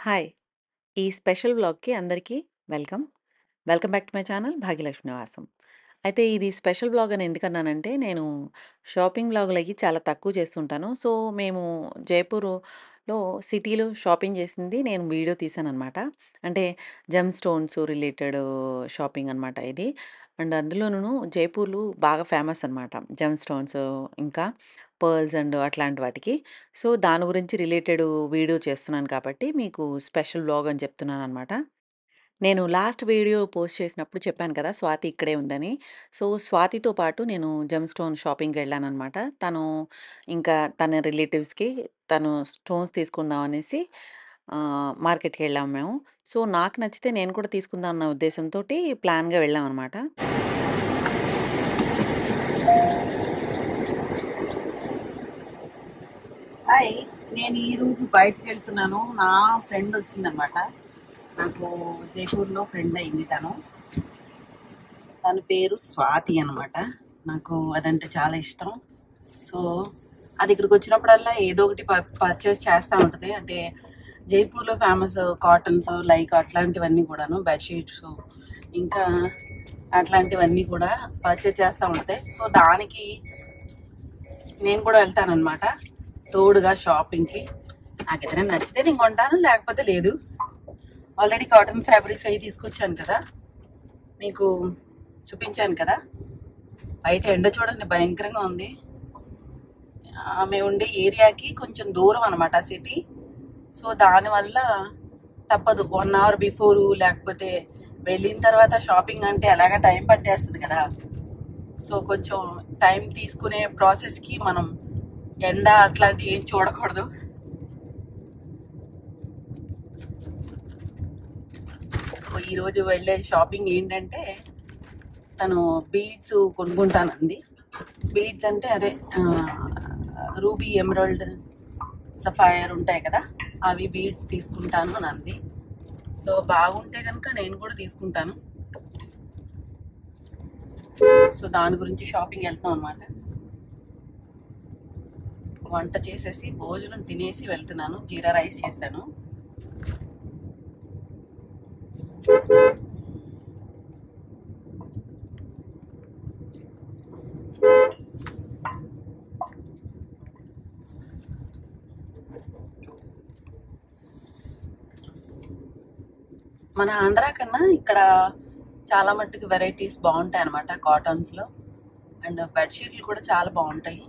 Hi! ఈ special వ్లాగ్‌కి అందరికీ welcome. Welcome back to my channel Bhagyalakshmi నివాసం. అయితే ఇది స్పెషల్ వ్లాగ్ అని ఎందుకన్నానంటే, నేను షాపింగ్ వ్లాగులయి చాలా తక్కువ చేస్తుంటాను. సో, మేము జైపూర్‌లో సిటీలో షాపింగ్ చేసింది నేను వీడియో తీశాననమాట. అంటే జెమ్ స్టోన్స్ రిలేటెడ్ షాపింగ్ అనమాట ఇది. అండ్ అందులోనూ జైపూర్‌లో బాగా ఫేమస్ అనమాట. జెమ్ స్టోన్స్ ఇంకా పర్ల్స్ అండ్ అట్లాంటి వాటికి. సో, దాని గురించి రిలేటెడ్ వీడియో చేస్తున్నాను కాబట్టి మీకు స్పెషల్ వ్లాగ్ అని చెప్తున్నాననమాట. నేను లాస్ట్ వీడియో పోస్ట్ చేసినప్పుడు చెప్పాను కదా! స్వాతి ఇక్కడే ఉందని. సో, స్వాతితో పాటు నేను జెమ్ స్టోన్ షాపింగ్‌కెళ్ళాననమాట. తను ఇంకా తన రిలేటివ్స్‌కి తను స్టోన్స్ తీసుకుందాం అనేసి మార్కెట్‌కెళ్ళాము మేము. సో, నాకు నచ్చితే నేను కూడా తీసుకుందాం అన్న ఉద్దేశంతోటి ప్లాన్‌గా వెళ్ళామనమాట. హాయ్! నేను ఈరోజు బయటకెళ్తున్నాను. నా ఫ్రెండ్ వచ్చిందనమాట. నాకు జైపూర్‌లో ఫ్రెండ్ అయింది తను. తన పేరు స్వాతి అనమాట. నాకు అదంటే చాలా ఇష్టం. సో, అది ఇక్కడికొచ్చినప్పుడల్లా ఏదో ఒకటి పర్చేస్ చేస్తా ఉంటది. అంటే జైపూర్‌లో ఫేమస్ కాటన్స్ లైక్ అట్లాంటివన్నీ కూడాను బెడ్‌షీట్స్ ఇంకా అట్లాంటివన్నీ కూడా పర్చేస్ చేస్తా ఉంటది. సో, దానికి నేను కూడా వెళ్తానన్నమాట తోడుగా షాపింగ్కి. నాకు ఏదైనా నచ్చితే నేను కొంటాను, లేకపోతే లేదు. ఆల్రెడీ కాటన్ ఫ్యాబ్రిక్స్ అవి తీసుకొచ్చాను కదా, మీకు చూపించాను కదా. బయట ఎండ చూడండి భయంకరంగా ఉంది. మేము ఉండే ఏరియాకి కొంచెం దూరం అనమాట సిటీ. సో దానివల్ల తప్పదు. 1 అవర్ బిఫోరు లేకపోతే వెళ్ళిన తర్వాత షాపింగ్ అంటే ఎలాగ టైం పట్టేస్తుంది కదా. సో కొంచెం టైం తీసుకునే ప్రాసెస్కి మనం ఎండ అట్లాంటివి ఏం చూడకూడదు. సో ఈరోజు వెళ్ళే షాపింగ్ ఏంటంటే, తను బీడ్స్ కొనుక్కుంటానంది. బీడ్స్ అంటే అదే రూబీ ఎమరాల్డ్ సఫైర్ ఉంటాయి కదా, అవి బీడ్స్ తీసుకుంటాను అని అంది. సో బాగుంటే కనుక నేను కూడా తీసుకుంటాను. సో దాని గురించి షాపింగ్ వెళ్తాం అనమాట. వంట చేసేసి భోజనం తినేసి వెళ్తున్నాను. జీరా రైస్ చేశాను. మన ఆంధ్ర కన్నా ఇక్కడ చాలా మట్టుకు వెరైటీస్ బాగుంటాయి అనమాట కాటన్స్లో. అండ్ బెడ్షీట్లు కూడా చాలా బాగుంటాయి.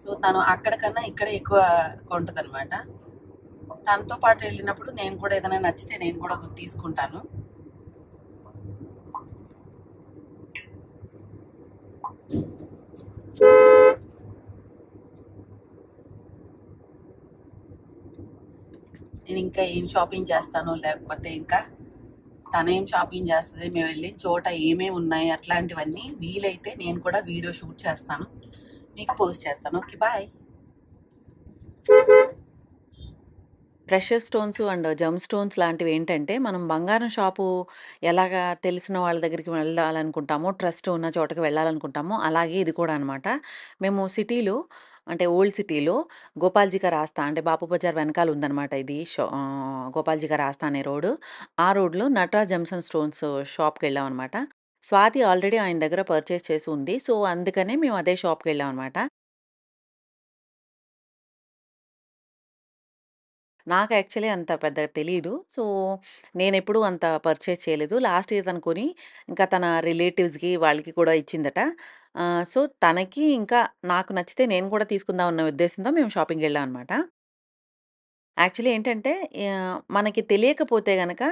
సో తను అక్కడికన్నా ఇక్కడ ఎక్కువ కొంటది అనమాట. తనతో పాటు వెళ్ళినప్పుడు నేను కూడా ఏదైనా నచ్చితే నేను కూడా తీసుకుంటాను. నేను ఇంకా ఏం షాపింగ్ చేస్తాను, లేకపోతే ఇంకా తనేం షాపింగ్ చేస్తుంది, మేము వెళ్ళిన చోట ఏమేమి ఉన్నాయి అట్లాంటివన్నీ వీలైతే నేను కూడా వీడియో షూట్ చేస్తాను, మీకు పోస్ట్ చేస్తాను. Okay, bye. Precious stones and gem stones లాంటివి ఏంటంటే, మనం బంగారం షాపు ఎలాగా తెలిసిన వాళ్ళ దగ్గరికి వెళ్ళాలనుకుంటామో, ట్రస్ట్ ఉన్న చోటకి వెళ్ళాలనుకుంటామో, అలాగే ఇది కూడా అనమాట. మేము సిటీలో అంటే ఓల్డ్ సిటీలో గోపాల్జీ కా రాస్తా అంటే బాపు బజార్ వెనకాల ఉందనమాట ఇది. గోపాల్జీ కా రాస్తా అనే రోడ్డు. ఆ రోడ్‌లో నటరాజ్ జెమ్స్ అండ్ స్టోన్స్ షాప్‌కెళ్ళామనమాట. స్వాతి ఆల్రెడీ ఆయన దగ్గర పర్చేస్ చేసి ఉంది. సో, అందుకనే మేము అదే షాప్‌కెళ్ళామనమాట. నాకు యాక్చువల్లీ అంత పెద్దగా తెలీదు. సో, నేనెప్పుడూ అంత పర్చేజ్ చేయలేదు. లాస్ట్ ఇయర్ తను కొని, ఇంకా తన రిలేటివ్స్‌కి వాళ్ళకి కూడా ఇచ్చిందట. సో, తనకి ఇంకా నాకు నచ్చితే నేను కూడా తీసుకుందాం అన్న ఉద్దేశంతో మేము షాపింగ్‌కెళ్ళాం అనమాట. యాక్చువల్లీ ఏంటంటే మనకి తెలియకపోతే గనక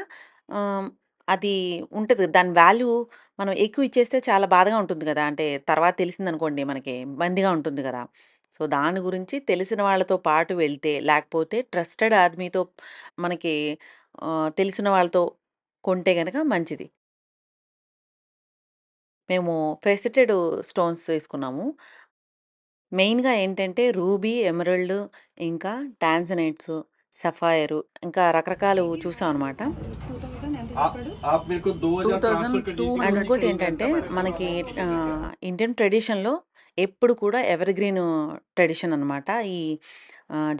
ఆహ్, అది ఉంటది. దాని వాల్యూ మనం ఎక్కువ ఇచ్చేస్తే చాలా బాధగా ఉంటుంది గదా! అంటే తర్వాత తెలిసిందనుకోండి మనకి ఇబ్బందిగా ఉంటుంది గదా! సో, దాని గురించి తెలిసిన వాళ్ళతో పాటు వెళ్తే, లేకపోతే ట్రస్టెడ్ ఆద్మీతో మనకి తెలిసిన వాళ్ళతో కొంటే గనక మంచిది. మేము ఫెసెటెడ్ స్టోన్స్ తీసుకున్నాము. మెయిన్‌గా ఏంటంటే రూబీ, ఎమరల్డ్ ఇంకా టాంజనైట్స్, సఫైరు ఇంకా రకరకాలు చూసామనమాట. 2000 ఎంత आप చెప్పాడు? आप मेरे को 2000 ट्रांसफर कर दीजिए, 2200 అండ్ मैं ఇంకోటి चेंज ఏంటంటే, करता हूँ मेरे మనకి को। ఇండియన్ ట్రెడిషన్‌లో ఎప్పుడు కూడా ఎవర్‌గ్రీన్ ట్రెడిషన్ అనమాట. ఈ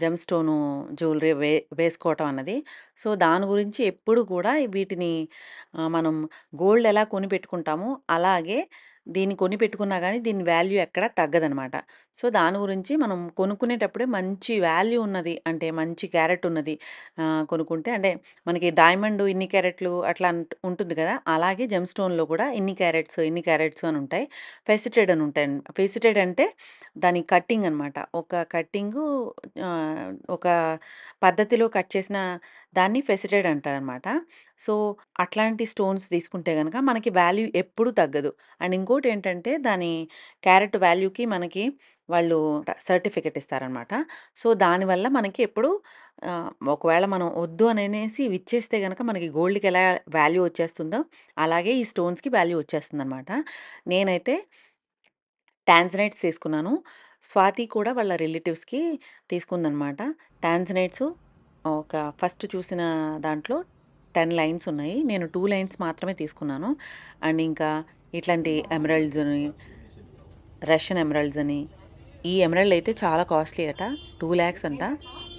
జెమ్ స్టోను జ్యువెలరీ వేసుకోవటం అన్నది. సో, దాని గురించి ఎప్పుడు కూడా వీటిని మనం గోల్డ్ ఎలా కొనిపెట్టుకుంటామో అలాగే దీన్ని కొనిపెట్టుకున్నా గానీ దీని వాల్యూ ఎక్కడ తగ్గదనమాట. సో, దాని గురించి మనం కొనుక్కునేటప్పుడే మంచి వాల్యూ ఉన్నది అంటే మంచి క్యారెట్ ఉన్నది కొనుక్కుంటే అంటే మనకి డైమండ్ ఇన్ని క్యారెట్లు అట్లా ఉంటుంది కదా! అలాగే జెమ్ స్టోన్‌లో కూడా ఇన్ని క్యారెట్స్ అని ఉంటాయి. ఫెసిటెడ్ అని ఉంటాయి. ఫెసిటెడ్ అంటే దాని కట్టింగ్ అనమాట. ఒక పద్ధతిలో కట్ చేసిన దాన్ని ఫెసిటెడ్ అంటారనమాట. సో, అట్లాంటి స్టోన్స్ తీసుకుంటే గనక మనకి వాల్యూ ఎప్పుడు తగ్గదు. అండ్ ఇంకోటేంటంటే దాని క్యారెట్ వాల్యూకి మనకి వాళ్ళు సర్టిఫికేట్ ఇస్తారనమాట. సో, దానివల్ల మనకి ఎప్పుడు ఒకవేళ మనం వద్దు అననేసి ఇచ్చేస్తే గనక మనకి గోల్డ్‌కి ఎలా వాల్యూ వచ్చేస్తుందో, అలాగే ఈ స్టోన్స్‌కి వాల్యూ వచ్చేస్తుందనమాట. నేనైతే టాంజనైట్స్ తీసుకున్నాను. స్వాతి కూడా వాళ్ళ రిలేటివ్స్‌కి తీసుకుందనమాట. టాంజనైట్సు ఫస్ట్ చూసిన దాంట్లో 10 లైన్స్ ఉన్నాయి. నేను 2 లైన్స్ మాత్రమే తీసుకున్నాను. అండ్ ఇంకా ఇట్లాంటి ఎమరాల్డ్స్ అని, రష్యన్ ఎమరాల్డ్స్ అని, ఈ ఎమరాల్డ్ అయితే చాలా కాస్ట్లీ అట. 2,00,000 అంట.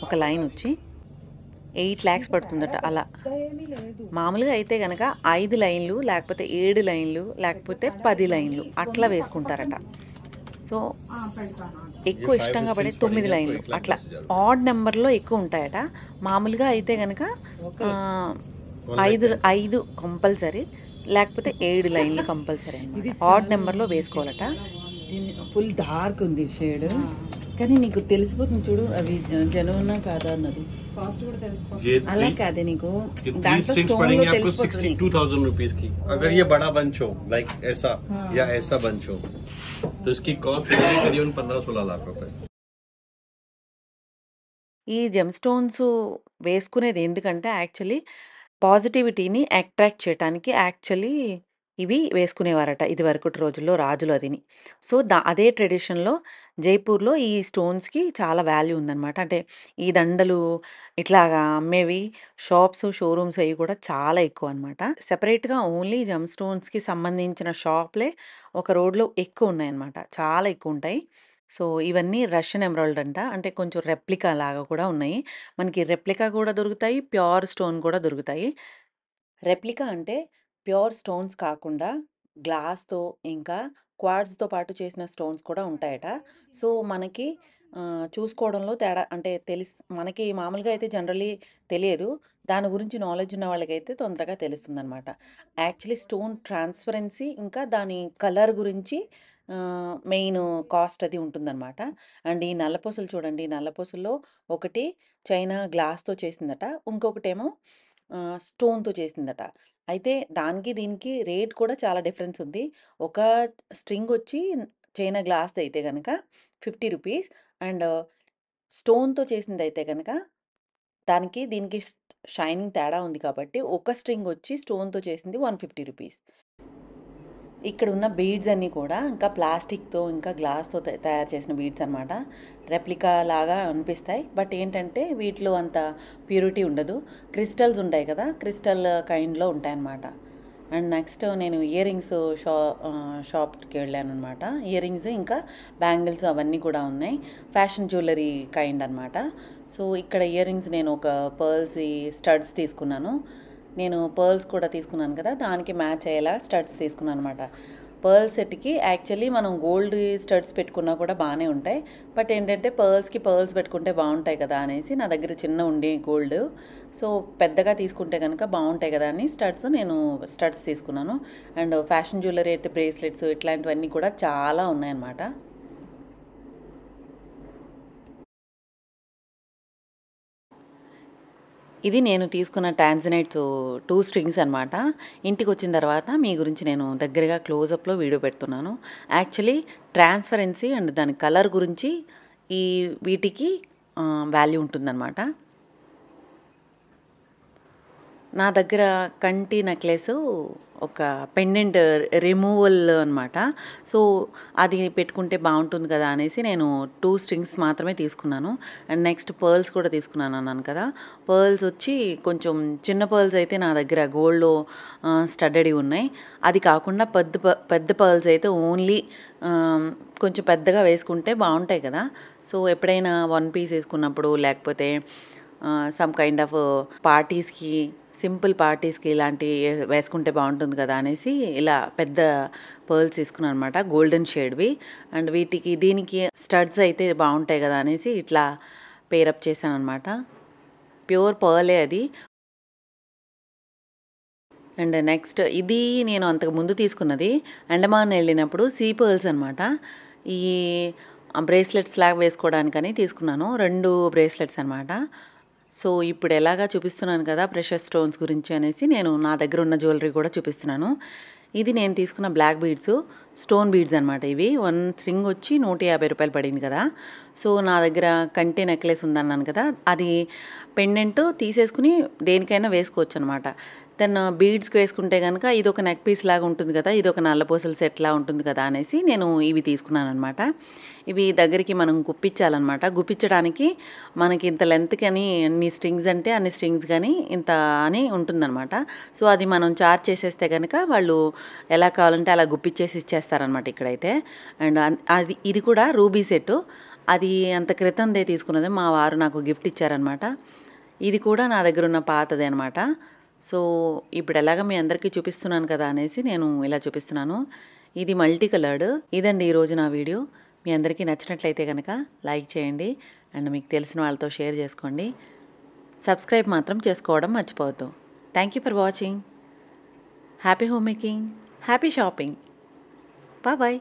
ఒక లైన్ వచ్చి 8,00,000 పడుతుందట అలా. మామూలుగా అయితే గనక 5 లైన్‌లు, లేకపోతే 7 లైన్‌లు, లేకపోతే 10 లైన్‌లు అట్లా వేసుకుంటారట. సో, ఎక్కువ ये 5 ఇష్టంగా పడే स्ट्रिंग्स 9 पड़ेंगे आपको లైన్‌లు 1 लाख అట్లా. 10,000 ఆడ్ నెంబర్‌లో ఎక్కువ ఉంటాయట. మామూలుగా అయితే గనక ఆహ్, 1 लाख 10,000 5 కంపల్సరీ, లేకపోతే 7 లైన్‌లు కంపల్సరీ ఇది అనమాట. ఆడ్ చాలా నెంబర్‌లో బాగుంది. వేసుకోవాలట. దీన్ని ఫుల్ డార్క్ ఉంది షేడ్, కానీ నీకు తెలిసిపోతుంది చూడు అవి జెన్యునా కాదా అన్నది. కాస్ట్ కూడా తెలిసిపోతుంది. ये అలా 3 కాదే నీకు ये 3 దాంట్లో स्ट्रिंग्स స్టోన్ లో पड़ेंगे आपको తెలిసిపోతుంది నీకు. 62,000 रुपीज की। अगर ये बड़ा बंच हो लाइक ऐसा या ऐसा बंच हो तो इसकी कॉस्ट होगी करीबन 15-16 लाख रुपए। ఈ జెమ్ స్టోన్స్ వేసుకునేది ఎందుకంటే యాక్చువల్లీ పాజిటివిటీని అట్రాక్ట్ చేయటానికి యాక్చువల్లీ ఇవి వేసుకునేవారట ఇదివరకటి రోజుల్లో రాజులు అదిని. సో, అదే ట్రెడిషన్‌లో జైపూర్‌లో ఈ స్టోన్స్‌కి చాలా వాల్యూ ఉందనమాట. అంటే ఈ దండలు ఇట్లాగా అమ్మేవి షోరూమ్స్ అయి కూడా చాలా ఎక్కువనమాట. సెపరేట్‌గా ఓన్లీ జెమ్ స్టోన్స్‌కి సంబంధించిన షాపులే ఒక రోడ్‌లో ఎక్కువున్నాయన్నమాట. చాలా ఎక్కువుంటాయి. సో, ఇవన్నీ రష్యన్ ఎమరాల్డ్ అంట. అంటే కొంచెం రెప్లికా లాగా కూడా ఉన్నాయి. మనకి రెప్లికా కూడా దొరుకుతాయి. ప్యూర్ స్టోన్ కూడా దొరుకుతాయి. రెప్లికా అంటే ప్యూర్ స్టోన్స్ కాకుండా గ్లాస్‌తో ఇంకా క్వార్ట్జ్‌తో పాటు చేసిన స్టోన్స్ కూడా ఉంటాయట. సో, మనకి చూసుకోవడంలో తేడా అంటే మనకి మామూలుగా అయితే జనరల్లీ తెలియదు. దాని గురించి నాలెడ్జ్ ఉన్న వాళ్ళకైతే తొందరగా తెలుస్తుందనమాట. యాక్చువల్లీ స్టోన్ ట్రాన్స్‌పరెన్సీ ఇంకా దాని కలర్ గురించి మెయిన్ కాస్ట్ అది ఉంటుందనమాట. అండ్ ఈ నల్లపూసలు చూడండి. ఈ నల్లపూసల్లో ఒకటి చైనా గ్లాస్‌తో చేసిందట. ఇంకొకటేమో స్టోన్‌తో చేసిందట. అయితే దానికి దీనికి రేట్ కూడా చాలా డిఫరెన్స్ ఉంది. ఒక స్ట్రింగొచ్చి చైనా గ్లాస్‌దయితే గనక 50 రూపీస్ అండ్ స్టోన్‌తో చేసిందయితే గనక దానికి దీనికి షైనింగ్ తేడా ఉంది కాబట్టి ఒక స్ట్రింగొచ్చి స్టోన్‌తో చేసింది 150 రూపీస్. ఇక్కడున్న బీడ్స్ అన్నీ కూడా ఇంకా ప్లాస్టిక్‌తో, ఇంకా గ్లాస్‌తో తయారు చేసిన బీడ్స్ అనమాట. రెప్లికా లాగా అనిపిస్తాయి. బట్ ఏంటంటే వీటిలో అంత ప్యూరిటీ ఉండదు. క్రిస్టల్స్ ఉంటాయి కదా! క్రిస్టల్ కైండ్‌లో ఉంటాయన్నమాట. అండ్ నెక్స్ట్ నేను ఇయర్ రింగ్స్ షాప్‌కి వెళ్ళాననమాట. ఇయర్ రింగ్స్ ఇంకా బ్యాంగిల్స్ అవన్నీ కూడా ఉన్నాయి. ఫ్యాషన్ జ్యువెలరీ కైండ్ అనమాట. సో, ఇక్కడ ఇయర్ రింగ్స్ నేను ఒక పర్ల్స్‌యి స్టడ్స్ తీసుకున్నాను. నేను పర్ల్స్ కూడా తీసుకున్నాను కదా! దానికి మ్యాచ్ అయ్యేలా స్టడ్స్ తీసుకున్నాననమాట. పర్ల్ సెట్‌కి యాక్చువల్లీ మనం గోల్డ్ స్టడ్స్ పెట్టుకున్నా కూడా బానే ఉంటాయి. బట్ ఏంటంటే పర్ల్స్ పెట్టుకుంటే బావుంటాయి కదా! అనేసి నా దగ్గర ఉండే గోల్డ్. సో, పెద్దగా తీసుకుంటే గనక బావుంటాయి కదా! అని నేను స్టడ్స్ తీసుకున్నాను. అండ్ ఫ్యాషన్ జ్యువెలరీ అయితే బ్రేస్లెట్స్ ఇట్లాంటివన్నీ కూడా చాలా ఉన్నాయన్నమాట. ఇది నేను తీసుకున్న టాంజనైట్స్ 2 స్ట్రింగ్స్ అనమాట. ఇంటికొచ్చిన తర్వాత మీ గురించి నేను దగ్గరగా క్లోజప్‌లో వీడియో పెడుతున్నాను. యాక్చువల్లీ ట్రాన్స్‌పరెన్సీ అండ్ దాని కలర్ గురించి వీటికి వాల్యూ ఉంటుందన్నమాట. నా దగ్గర కంటి నెక్లెస్ ఒక పెండెంట్ రిమూవల్ అనమాట. సో అది పెట్టుకుంటే బాగుంటుంది కదా అనేసి నేను 2 స్ట్రింగ్స్ మాత్రమే తీసుకున్నాను. అండ్ నెక్స్ట్ పర్ల్స్ కూడా తీసుకున్నాను అన్నాను కదా. పర్ల్స్ వచ్చి కొంచెం చిన్న పర్ల్స్ అయితే నా దగ్గర గోల్డ్లో స్టడ్డెడ్ ఉన్నాయి. అది కాకుండా పెద్ద పర్ల్స్ అయితే ఓన్లీ కొంచెం పెద్దగా వేసుకుంటే బాగుంటాయి కదా. సో ఎప్పుడైనా 1 పీస్ వేసుకున్నప్పుడు లేకపోతే సమ్ కైండ్ ఆఫ్ పార్టీస్కి, సింపుల్ పార్టీస్కి ఇలాంటి వేసుకుంటే బాగుంటుంది కదా అనేసి ఇలా పెద్ద పర్ల్స్ తీసుకున్నాను అనమాట, గోల్డెన్ షేడ్వి. అండ్ దీనికి స్టడ్స్ అయితే బాగుంటాయి కదా అనేసి ఇట్లా పేరప్ చేశాను అనమాట. ప్యూర్ పర్లే అది. అండ్ నెక్స్ట్ ఇది నేను అంతకు ముందు తీసుకున్నది అండమాన్ వెళ్ళినప్పుడు సీ పర్ల్స్ అనమాట. ఈ బ్రేస్లెట్స్ లాగా వేసుకోవడానికని తీసుకున్నాను, 2 బ్రేస్లెట్స్ అనమాట. సో ఇప్పుడు ఎలాగా చూపిస్తున్నాను కదా ప్రెషర్ స్టోన్స్ గురించి అనేసి నేను నా దగ్గర ఉన్న జ్యువెలరీ కూడా చూపిస్తున్నాను. ఇది నేను తీసుకున్న బ్లాక్ బీడ్స్, స్టోన్ బీడ్స్ అనమాట. ఇవి 1 స్ట్రింగ్ వచ్చి 150 రూపాయలు పడింది కదా. సో నా దగ్గర కంటి నెక్లెస్ ఉందన్నాను కదా, అది పెండెంట్ తీసేసుకుని దేనికైనా వేసుకోవచ్చు అనమాట. దెన్ బీడ్స్కి వేసుకుంటే కనుక ఇది ఒక నెక్ పీస్ లాగా ఉంటుంది కదా, ఇది ఒక నల్లపూసల సెట్లా ఉంటుంది కదా అనేసి నేను ఇవి తీసుకున్నాను అనమాట. ఇవి దగ్గరికి మనం గుప్పించాలన్నమాట. గుప్పించడానికి మనకి ఇంత లెంత్కి అని అన్ని స్ట్రింగ్స్ అంటే అన్ని స్ట్రింగ్స్ కానీ ఇంత అని ఉంటుందన్నమాట. సో అది మనం చార్జ్ చేసేస్తే కనుక వాళ్ళు ఎలా కావాలంటే అలా గుప్పించేసి ఇచ్చేస్తారనమాట ఇక్కడైతే. అండ్ ఇది కూడా రూబీ సెట్టు, అది అంత క్రితందే తీసుకున్నది, మా వారు నాకు గిఫ్ట్ ఇచ్చారనమాట. ఇది కూడా నా దగ్గర ఉన్న పాతదే అనమాట. సో ఇప్పుడు ఎలాగ మీ అందరికీ చూపిస్తున్నాను కదా అనేసి నేను ఇలా చూపిస్తున్నాను. ఇది మల్టీ కలర్డ్. ఇదండి ఈరోజు నా వీడియో. మీ అందరికీ నచ్చినట్లయితే కనుక లైక్ చేయండి అండ్ మీకు తెలిసిన వాళ్ళతో షేర్ చేసుకోండి. సబ్స్క్రైబ్ మాత్రం చేసుకోవడం మర్చిపోవద్దు. Thank you for watching. Happy home making, happy shopping. Bye.